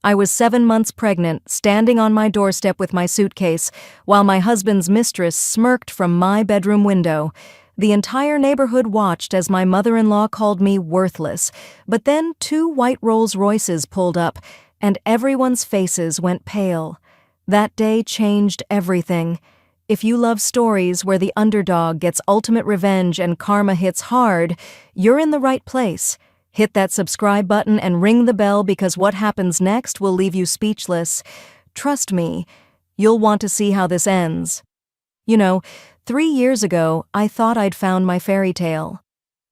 I was 7 months pregnant, standing on my doorstep with my suitcase, while my husband's mistress smirked from my bedroom window. The entire neighborhood watched as my mother-in-law called me worthless, but then 2 white Rolls-Royces pulled up, and everyone's faces went pale. That day changed everything. If you love stories where the underdog gets ultimate revenge and karma hits hard, you're in the right place. Hit that subscribe button and ring the bell, because what happens next will leave you speechless. Trust me, you'll want to see how this ends. 3 years ago, I thought I'd found my fairy tale.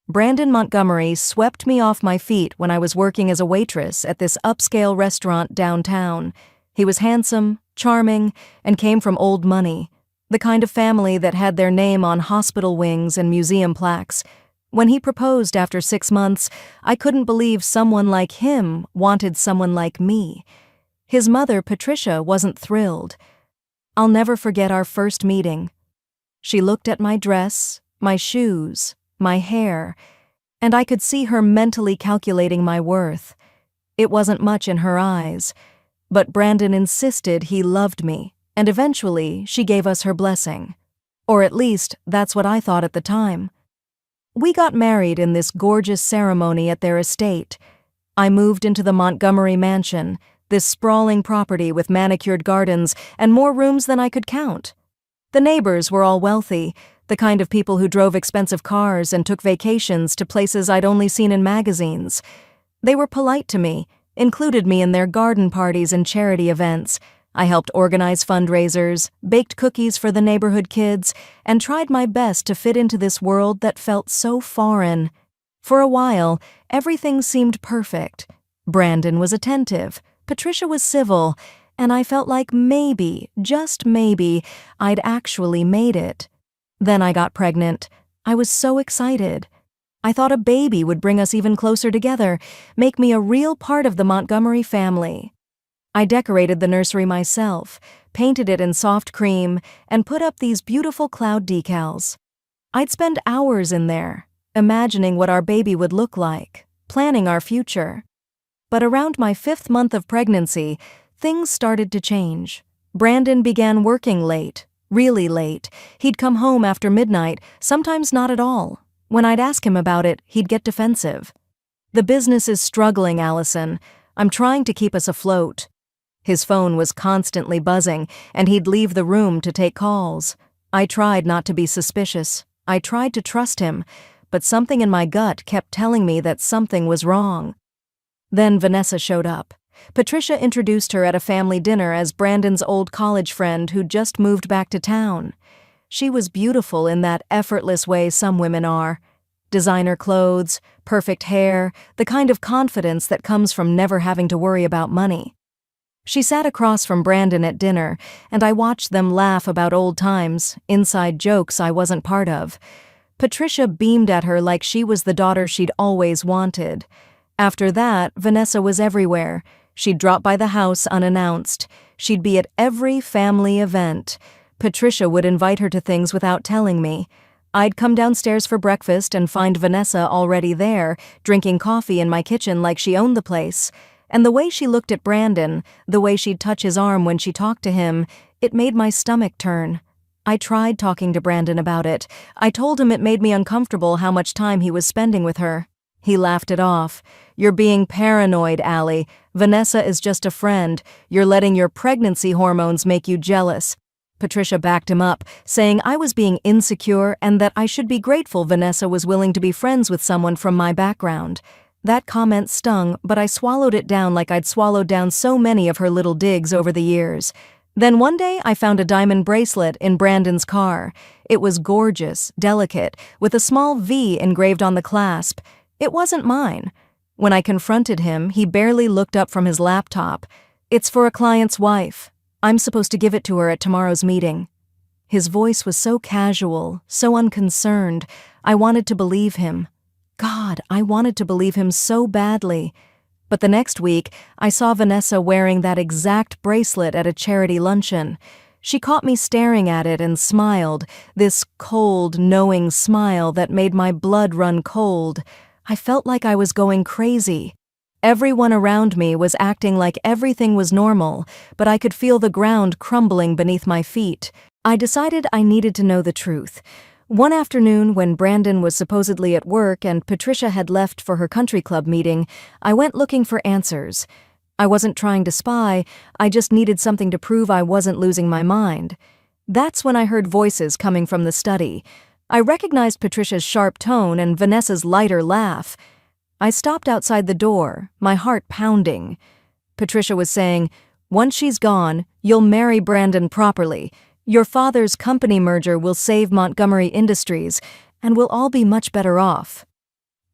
Brandon Montgomery swept me off my feet when I was working as a waitress at this upscale restaurant downtown. He was handsome, charming, and came from old money, the kind of family that had their name on hospital wings and museum plaques. When he proposed after 6 months, I couldn't believe someone like him wanted someone like me. His mother, Patricia, wasn't thrilled. I'll never forget our first meeting. She looked at my dress, my shoes, my hair, and I could see her mentally calculating my worth. It wasn't much in her eyes, but Brandon insisted he loved me, and eventually she gave us her blessing. Or at least, that's what I thought at the time. We got married in this gorgeous ceremony at their estate. I moved into the Montgomery mansion, this sprawling property with manicured gardens and more rooms than I could count. The neighbors were all wealthy, the kind of people who drove expensive cars and took vacations to places I'd only seen in magazines. They were polite to me, included me in their garden parties and charity events. I helped organize fundraisers, baked cookies for the neighborhood kids, and tried my best to fit into this world that felt so foreign. For a while, everything seemed perfect. Brandon was attentive, Patricia was civil, and I felt like maybe, just maybe, I'd actually made it. Then I got pregnant. I was so excited. I thought a baby would bring us even closer together, make me a real part of the Montgomery family. I decorated the nursery myself, painted it in soft cream, and put up these beautiful cloud decals. I'd spend hours in there, imagining what our baby would look like, planning our future. But around my 5th month of pregnancy, things started to change. Brandon began working late, really late. He'd come home after midnight, sometimes not at all. When I'd ask him about it, he'd get defensive. "The business is struggling, Allison. I'm trying to keep us afloat." His phone was constantly buzzing, and he'd leave the room to take calls. I tried not to be suspicious. I tried to trust him, but something in my gut kept telling me that something was wrong. Then Vanessa showed up. Patricia introduced her at a family dinner as Brandon's old college friend who'd just moved back to town. She was beautiful in that effortless way some women are. Designer clothes, perfect hair, the kind of confidence that comes from never having to worry about money. She sat across from Brandon at dinner, and I watched them laugh about old times, inside jokes I wasn't part of. Patricia beamed at her like she was the daughter she'd always wanted. After that, Vanessa was everywhere. She'd drop by the house unannounced. She'd be at every family event. Patricia would invite her to things without telling me. I'd come downstairs for breakfast and find Vanessa already there, drinking coffee in my kitchen like she owned the place. And the way she looked at Brandon, the way she'd touch his arm when she talked to him, it made my stomach turn. I tried talking to Brandon about it. I told him it made me uncomfortable how much time he was spending with her. He laughed it off. "You're being paranoid, Allie. Vanessa is just a friend. You're letting your pregnancy hormones make you jealous." Patricia backed him up, saying I was being insecure and that I should be grateful Vanessa was willing to be friends with someone from my background. That comment stung, but I swallowed it down like I'd swallowed down so many of her little digs over the years. Then one day I found a diamond bracelet in Brandon's car. It was gorgeous, delicate, with a small V engraved on the clasp. It wasn't mine. When I confronted him, he barely looked up from his laptop. "It's for a client's wife. I'm supposed to give it to her at tomorrow's meeting." His voice was so casual, so unconcerned. I wanted to believe him. God, I wanted to believe him so badly. But the next week, I saw Vanessa wearing that exact bracelet at a charity luncheon. She caught me staring at it and smiled, this cold, knowing smile that made my blood run cold. I felt like I was going crazy. Everyone around me was acting like everything was normal, but I could feel the ground crumbling beneath my feet. I decided I needed to know the truth. One afternoon, when Brandon was supposedly at work and Patricia had left for her country club meeting, I went looking for answers. I wasn't trying to spy, I just needed something to prove I wasn't losing my mind. That's when I heard voices coming from the study. I recognized Patricia's sharp tone and Vanessa's lighter laugh. I stopped outside the door, my heart pounding. Patricia was saying, "Once she's gone, you'll marry Brandon properly. Your father's company merger will save Montgomery Industries, and we'll all be much better off."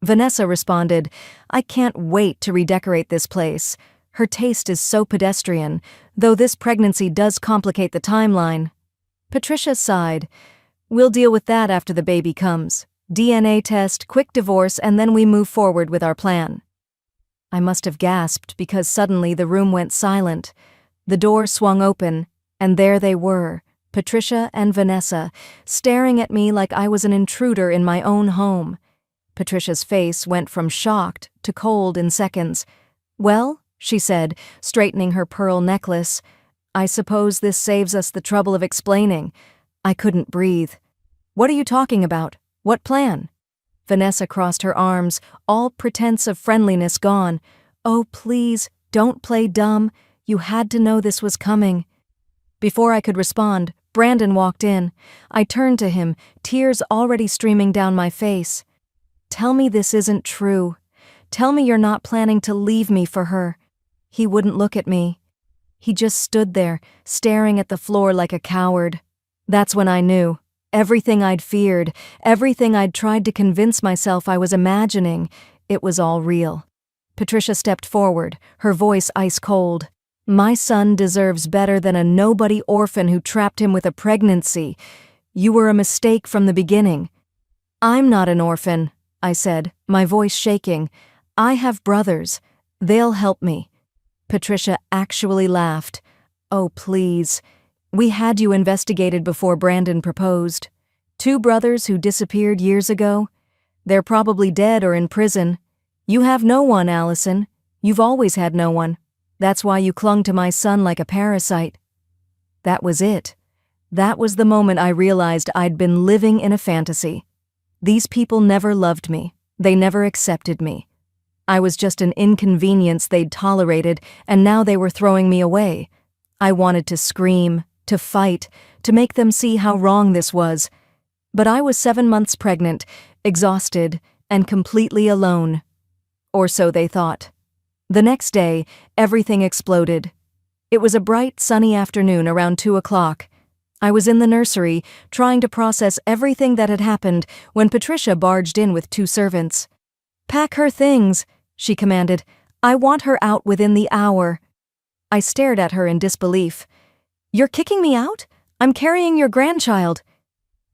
Vanessa responded, "I can't wait to redecorate this place. Her taste is so pedestrian, though this pregnancy does complicate the timeline." Patricia sighed. "We'll deal with that after the baby comes. DNA test, quick divorce, and then we move forward with our plan." I must have gasped because suddenly the room went silent. The door swung open, and there they were, Patricia and Vanessa, staring at me like I was an intruder in my own home. Patricia's face went from shocked to cold in seconds. "Well," she said, straightening her pearl necklace, "I suppose this saves us the trouble of explaining." I couldn't breathe. "What are you talking about? What plan?" Vanessa crossed her arms, all pretense of friendliness gone. "Oh, please, don't play dumb. You had to know this was coming." Before I could respond, Brandon walked in. I turned to him, tears already streaming down my face. "Tell me this isn't true. Tell me you're not planning to leave me for her." He wouldn't look at me. He just stood there, staring at the floor like a coward. That's when I knew. Everything I'd feared, everything I'd tried to convince myself I was imagining, it was all real. Patricia stepped forward, her voice ice cold. "My son deserves better than a nobody orphan who trapped him with a pregnancy. You were a mistake from the beginning." "I'm not an orphan," I said, my voice shaking. "I have brothers. They'll help me." Patricia actually laughed. "Oh, please. We had you investigated before Brandon proposed. 2 brothers who disappeared years ago. They're probably dead or in prison. You have no one, Allison. You've always had no one. That's why you clung to my son like a parasite." That was it. That was the moment I realized I'd been living in a fantasy. These people never loved me. They never accepted me. I was just an inconvenience they'd tolerated, and now they were throwing me away. I wanted to scream, to fight, to make them see how wrong this was. But I was 7 months pregnant, exhausted, and completely alone. Or so they thought. The next day, everything exploded. It was a bright, sunny afternoon around 2 o'clock. I was in the nursery, trying to process everything that had happened, when Patricia barged in with 2 servants. "Pack her things," she commanded. "I want her out within the hour." I stared at her in disbelief. "You're kicking me out? I'm carrying your grandchild."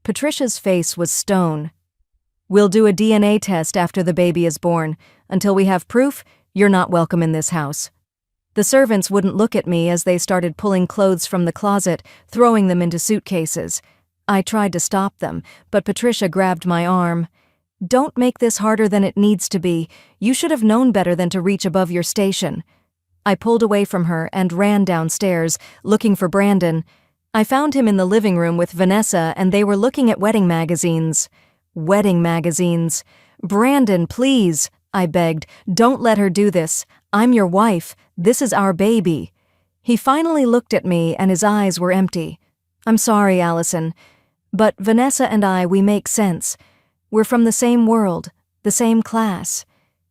Patricia's face was stone. "We'll do a DNA test after the baby is born. Until we have proof, you're not welcome in this house." The servants wouldn't look at me as they started pulling clothes from the closet, throwing them into suitcases. I tried to stop them, but Patricia grabbed my arm. "Don't make this harder than it needs to be. You should have known better than to reach above your station." I pulled away from her and ran downstairs, looking for Brandon. I found him in the living room with Vanessa, and they were looking at wedding magazines. Wedding magazines. "Brandon, please," I begged. "Don't let her do this. I'm your wife. This is our baby." He finally looked at me, and his eyes were empty. "I'm sorry, Allison. But Vanessa and I, we make sense. We're from the same world, the same class.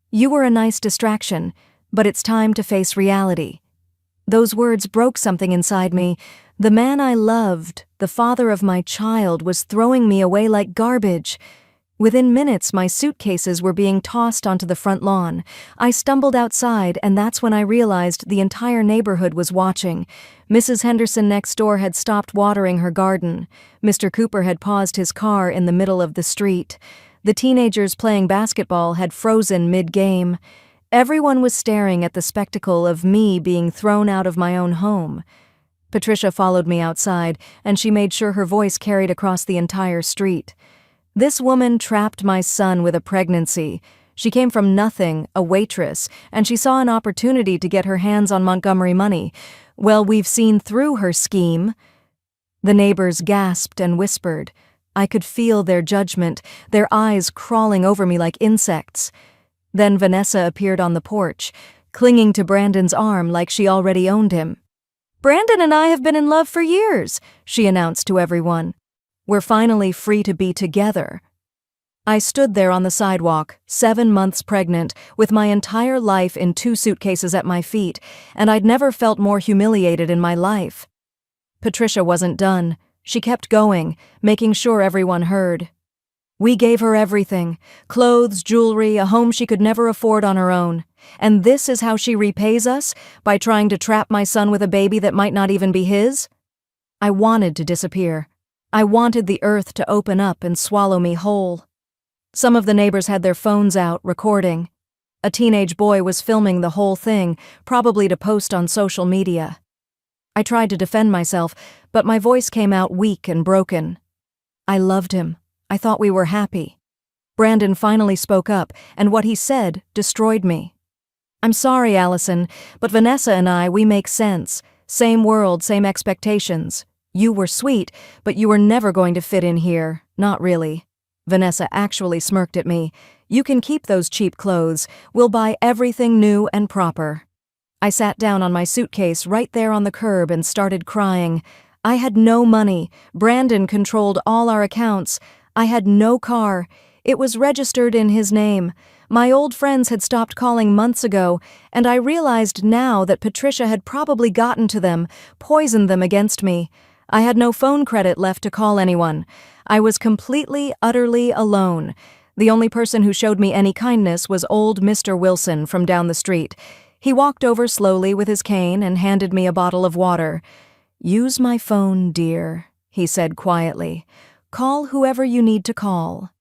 You were a nice distraction, but it's time to face reality." Those words broke something inside me. The man I loved, the father of my child, was throwing me away like garbage. Within minutes, my suitcases were being tossed onto the front lawn. I stumbled outside, and that's when I realized the entire neighborhood was watching. Mrs. Henderson next door had stopped watering her garden. Mr. Cooper had paused his car in the middle of the street. The teenagers playing basketball had frozen mid-game. Everyone was staring at the spectacle of me being thrown out of my own home. Patricia followed me outside, and she made sure her voice carried across the entire street. "This woman trapped my son with a pregnancy. She came from nothing, a waitress, and she saw an opportunity to get her hands on Montgomery money. Well, we've seen through her scheme." The neighbors gasped and whispered. I could feel their judgment, their eyes crawling over me like insects. Then Vanessa appeared on the porch, clinging to Brandon's arm like she already owned him. "Brandon and I have been in love for years," she announced to everyone. "We're finally free to be together." I stood there on the sidewalk, 7 months pregnant, with my entire life in 2 suitcases at my feet, and I'd never felt more humiliated in my life. Patricia wasn't done. She kept going, making sure everyone heard. "We gave her everything: clothes, jewelry, a home she could never afford on her own. And this is how she repays us, by trying to trap my son with a baby that might not even be his?" I wanted to disappear. I wanted the earth to open up and swallow me whole. Some of the neighbors had their phones out, recording. A teenage boy was filming the whole thing, probably to post on social media. I tried to defend myself, but my voice came out weak and broken. I loved him. I thought we were happy. Brandon finally spoke up, and what he said destroyed me. "I'm sorry, Allison, but Vanessa and we make sense. Same world, same expectations. You were sweet, but you were never going to fit in here. Not really." Vanessa actually smirked at me. "You can keep those cheap clothes. We'll buy everything new and proper." I sat down on my suitcase right there on the curb and started crying. I had no money. Brandon controlled all our accounts. I had no car. It was registered in his name. My old friends had stopped calling months ago, and I realized now that Patricia had probably gotten to them, poisoned them against me. I had no phone credit left to call anyone. I was completely, utterly alone. The only person who showed me any kindness was old Mr. Wilson from down the street. He walked over slowly with his cane and handed me a bottle of water. "Use my phone, dear," he said quietly. "Call whoever you need to call."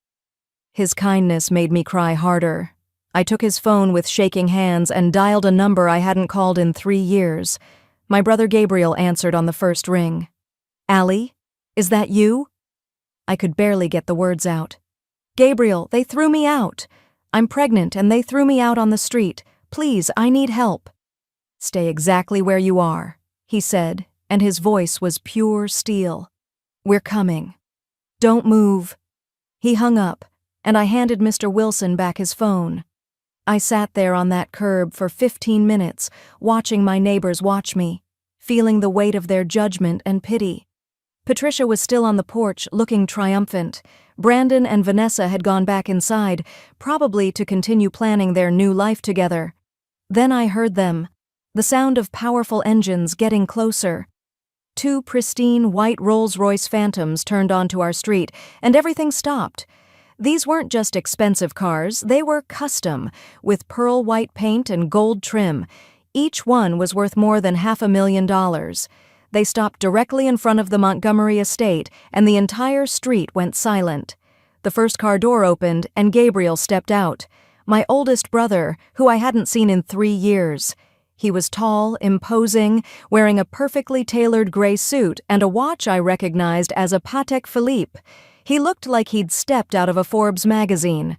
His kindness made me cry harder. I took his phone with shaking hands and dialed a number I hadn't called in 3 years. My brother Gabriel answered on the first ring. "Allie, is that you?" I could barely get the words out. "Gabriel, they threw me out. I'm pregnant and they threw me out on the street. Please, I need help." "Stay exactly where you are," he said, and his voice was pure steel. "We're coming. Don't move." He hung up, and I handed Mr. Wilson back his phone. I sat there on that curb for 15 minutes, watching my neighbors watch me, feeling the weight of their judgment and pity. Patricia was still on the porch, looking triumphant. Brandon and Vanessa had gone back inside, probably to continue planning their new life together. Then I heard them, the sound of powerful engines getting closer. 2 pristine white Rolls-Royce Phantoms turned onto our street, and everything stopped. These weren't just expensive cars, they were custom, with pearl white paint and gold trim. Each one was worth more than $500,000. They stopped directly in front of the Montgomery estate, and the entire street went silent. The first car door opened, and Gabriel stepped out. My oldest brother, who I hadn't seen in 3 years. He was tall, imposing, wearing a perfectly tailored gray suit and a watch I recognized as a Patek Philippe. He looked like he'd stepped out of a Forbes magazine.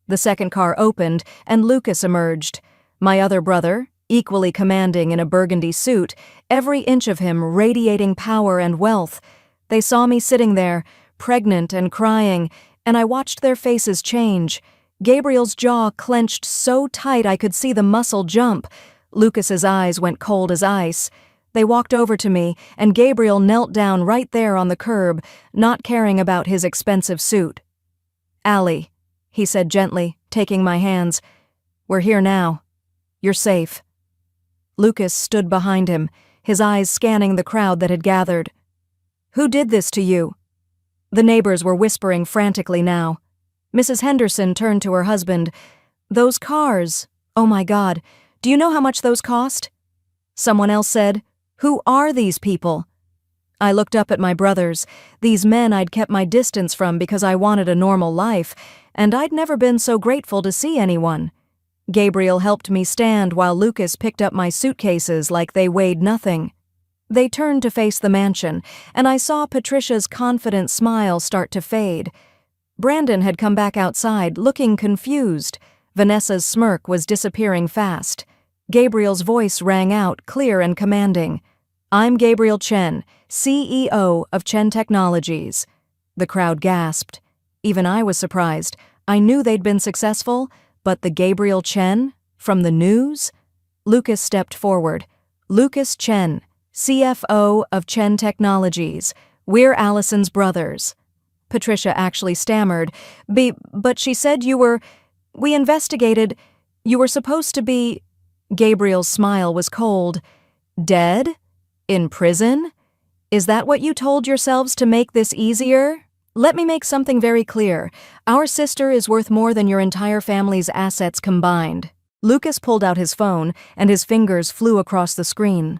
The second car opened, and Lucas emerged. My other brother, equally commanding in a burgundy suit, every inch of him radiating power and wealth. They saw me sitting there, pregnant and crying, and I watched their faces change. Gabriel's jaw clenched so tight I could see the muscle jump. Lucas's eyes went cold as ice. They walked over to me, and Gabriel knelt down right there on the curb, not caring about his expensive suit. "Allie," he said gently, taking my hands. "We're here now. You're safe." Lucas stood behind him, his eyes scanning the crowd that had gathered. "Who did this to you?" The neighbors were whispering frantically now. Mrs. Henderson turned to her husband. "Those cars. Oh my God. Do you know how much those cost?" Someone else said, "Who are these people?" I looked up at my brothers, these men I'd kept my distance from because I wanted a normal life, and I'd never been so grateful to see anyone. Gabriel helped me stand while Lucas picked up my suitcases like they weighed nothing. They turned to face the mansion, and I saw Patricia's confident smile start to fade. Brandon had come back outside, looking confused. Vanessa's smirk was disappearing fast. Gabriel's voice rang out, clear and commanding. "I'm Gabriel Chen, CEO of Chen Technologies." The crowd gasped. Even I was surprised. I knew they'd been successful, but the Gabriel Chen? From the news? Lucas stepped forward. "Lucas Chen, CFO of Chen Technologies. We're Allison's brothers." Patricia actually stammered. But she said we investigated. You were supposed to be—" Gabriel's smile was cold. "Dead? In prison? Is that what you told yourselves to make this easier? Let me make something very clear. Our sister is worth more than your entire family's assets combined." Lucas pulled out his phone, and his fingers flew across the screen.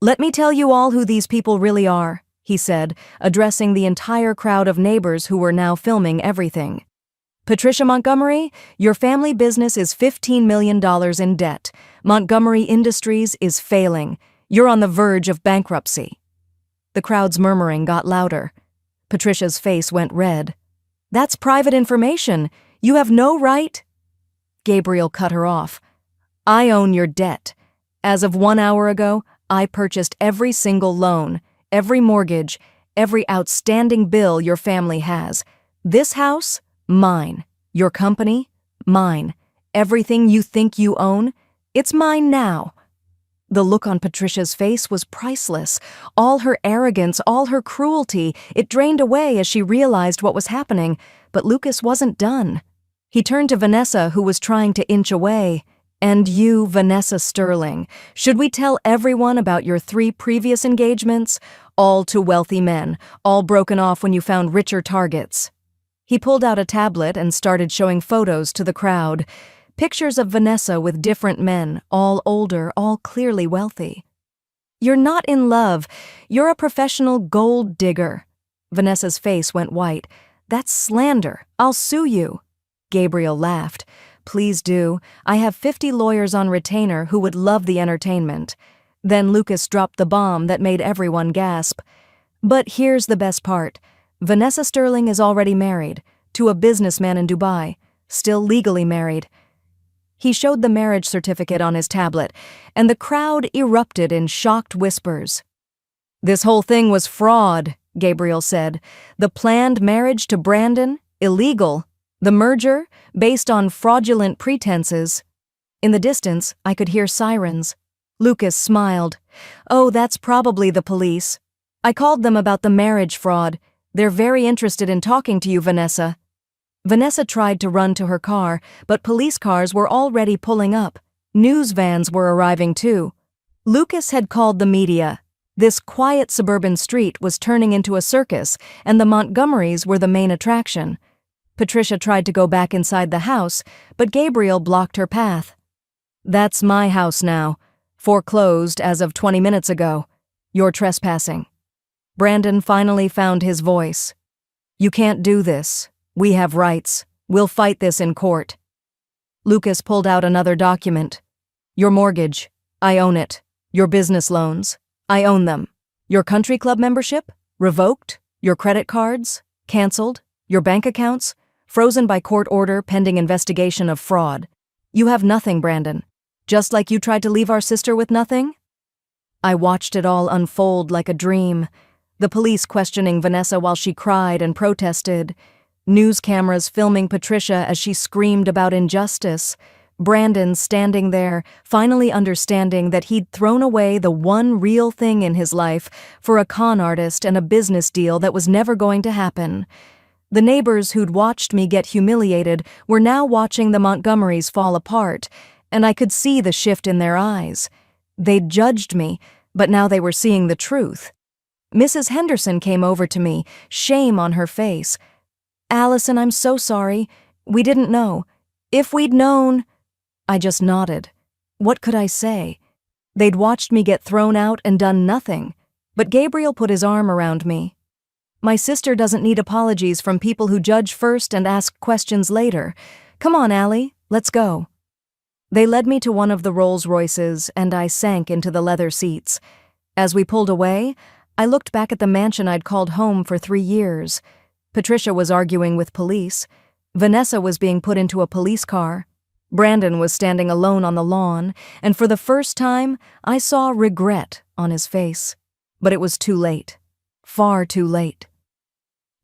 "Let me tell you all who these people really are," he said, addressing the entire crowd of neighbors who were now filming everything. "Patricia Montgomery, your family business is $15 million in debt. Montgomery Industries is failing. You're on the verge of bankruptcy." The crowd's murmuring got louder. Patricia's face went red. "That's private information. You have no right—" Gabriel cut her off. "I own your debt. As of 1 hour ago, I purchased every single loan, every mortgage, every outstanding bill your family has. This house, mine. Your company, mine. Everything you think you own, it's mine now." The look on Patricia's face was priceless. All her arrogance, all her cruelty, it drained away as she realized what was happening, but Lucas wasn't done. He turned to Vanessa, who was trying to inch away. "And you, Vanessa Sterling, should we tell everyone about your 3 previous engagements? All to wealthy men, all broken off when you found richer targets." He pulled out a tablet and started showing photos to the crowd. Pictures of Vanessa with different men, all older, all clearly wealthy. "You're not in love. You're a professional gold digger." Vanessa's face went white. "That's slander. I'll sue you." Gabriel laughed. "Please do. I have 50 lawyers on retainer who would love the entertainment." Then Lucas dropped the bomb that made everyone gasp. "But here's the best part. Vanessa Sterling is already married, to a businessman in Dubai, still legally married." He showed the marriage certificate on his tablet, and the crowd erupted in shocked whispers. "This whole thing was fraud," Gabriel said. "The planned marriage to Brandon, illegal. The merger, based on fraudulent pretenses." In the distance, I could hear sirens. Lucas smiled. "Oh, that's probably the police. I called them about the marriage fraud. They're very interested in talking to you, Vanessa." Vanessa tried to run to her car, but police cars were already pulling up. News vans were arriving too. Lucas had called the media. This quiet suburban street was turning into a circus, and the Montgomerys were the main attraction. Patricia tried to go back inside the house, but Gabriel blocked her path. "That's my house now. Foreclosed as of 20 minutes ago. You're trespassing." Brandon finally found his voice. "You can't do this. We have rights. We'll fight this in court." Lucas pulled out another document. "Your mortgage. I own it. Your business loans. I own them. Your country club membership? Revoked. Your credit cards? Canceled. Your bank accounts? Frozen by court order pending investigation of fraud. You have nothing, Brandon. Just like you tried to leave our sister with nothing?" I watched it all unfold like a dream. The police questioning Vanessa while she cried and protested. News cameras filming Patricia as she screamed about injustice. Brandon standing there, finally understanding that he'd thrown away the one real thing in his life for a con artist and a business deal that was never going to happen. The neighbors who'd watched me get humiliated were now watching the Montgomerys fall apart, and I could see the shift in their eyes. They'd judged me, but now they were seeing the truth. Mrs. Henderson came over to me, shame on her face. "Allison, I'm so sorry. We didn't know. If we'd known—" I just nodded. What could I say? They'd watched me get thrown out and done nothing, but Gabriel put his arm around me. "My sister doesn't need apologies from people who judge first and ask questions later. Come on, Allie, let's go." They led me to one of the Rolls Royces, and I sank into the leather seats. As we pulled away, I looked back at the mansion I'd called home for 3 years. Patricia was arguing with police. Vanessa was being put into a police car. Brandon was standing alone on the lawn, and for the first time, I saw regret on his face. But it was too late. Far too late.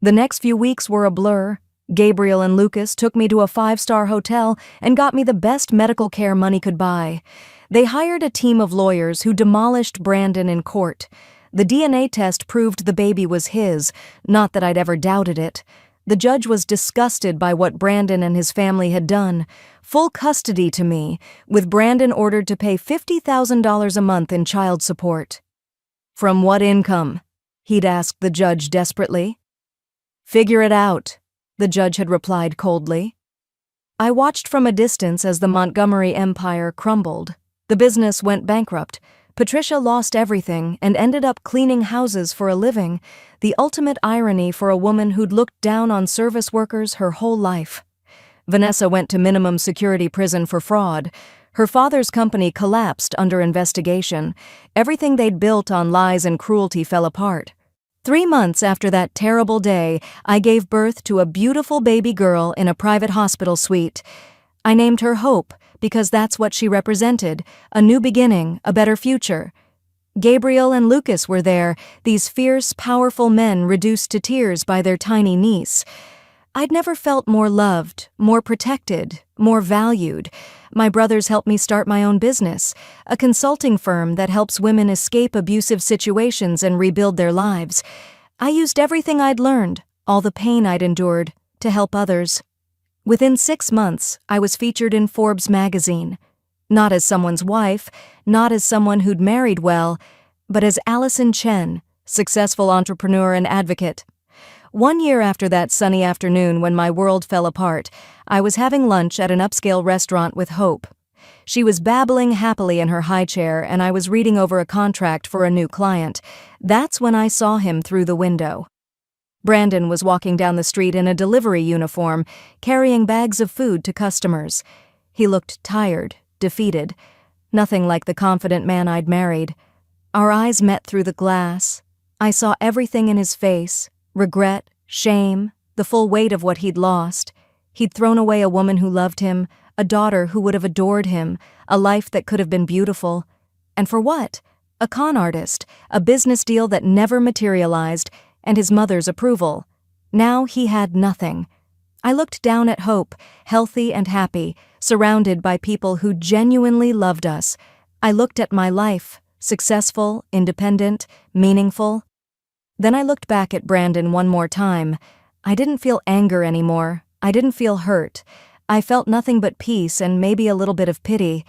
The next few weeks were a blur. Gabriel and Lucas took me to a 5-star hotel and got me the best medical care money could buy. They hired a team of lawyers who demolished Brandon in court. The DNA test proved the baby was his, not that I'd ever doubted it. The judge was disgusted by what Brandon and his family had done. Full custody to me, with Brandon ordered to pay $50,000 a month in child support. "From what income?" he'd asked the judge desperately. "Figure it out," the judge had replied coldly. I watched from a distance as the Montgomery empire crumbled. The business went bankrupt. Patricia lost everything and ended up cleaning houses for a living, the ultimate irony for a woman who'd looked down on service workers her whole life. Vanessa went to minimum security prison for fraud. Her father's company collapsed under investigation. Everything they'd built on lies and cruelty fell apart. 3 months after that terrible day, I gave birth to a beautiful baby girl in a private hospital suite. I named her Hope because that's what she represented, a new beginning, a better future. Gabriel and Lucas were there, these fierce, powerful men reduced to tears by their tiny niece. I'd never felt more loved, more protected, more valued. My brothers helped me start my own business, a consulting firm that helps women escape abusive situations and rebuild their lives. I used everything I'd learned, all the pain I'd endured, to help others. Within 6 months, I was featured in Forbes magazine. Not as someone's wife, not as someone who'd married well, but as Allison Chen, successful entrepreneur and advocate. 1 year after that sunny afternoon when my world fell apart, I was having lunch at an upscale restaurant with Hope. She was babbling happily in her high chair, and I was reading over a contract for a new client. That's when I saw him through the window. Brandon was walking down the street in a delivery uniform, carrying bags of food to customers. He looked tired, defeated, nothing like the confident man I'd married. Our eyes met through the glass. I saw everything in his face, regret, shame, the full weight of what he'd lost. He'd thrown away a woman who loved him, a daughter who would have adored him, a life that could have been beautiful. And for what? A con artist, a business deal that never materialized, and his mother's approval. Now he had nothing. I looked down at Hope, healthy and happy, surrounded by people who genuinely loved us. I looked at my life, successful, independent, meaningful. Then I looked back at Brandon one more time. I didn't feel anger anymore. I didn't feel hurt. I felt nothing but peace and maybe a little bit of pity.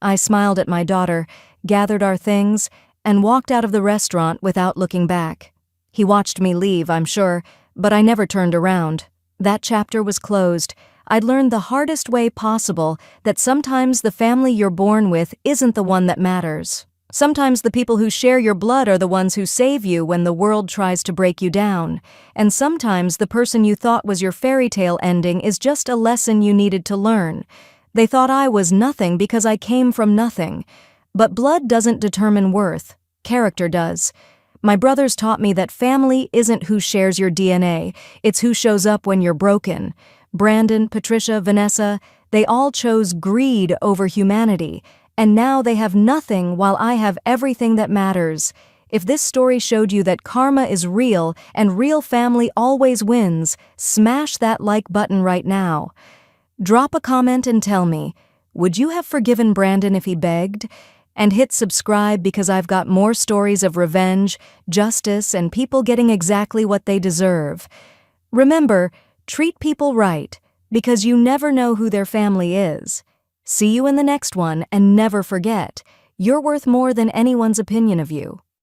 I smiled at my daughter, gathered our things, and walked out of the restaurant without looking back. He watched me leave, I'm sure, but I never turned around. That chapter was closed. I'd learned the hardest way possible that sometimes the family you're born with isn't the one that matters. Sometimes the people who share your blood are the ones who save you when the world tries to break you down. And sometimes the person you thought was your fairy tale ending is just a lesson you needed to learn. They thought I was nothing because I came from nothing. But blood doesn't determine worth. Character does. My brothers taught me that family isn't who shares your DNA, it's who shows up when you're broken. Brandon, Patricia, Vanessa, they all chose greed over humanity, and now they have nothing while I have everything that matters. If this story showed you that karma is real and real family always wins, smash that like button right now. Drop a comment and tell me, would you have forgiven Brandon if he begged? And hit subscribe because I've got more stories of revenge, justice, and people getting exactly what they deserve. Remember, treat people right, because you never know who their family is. See you in the next one, and never forget, you're worth more than anyone's opinion of you.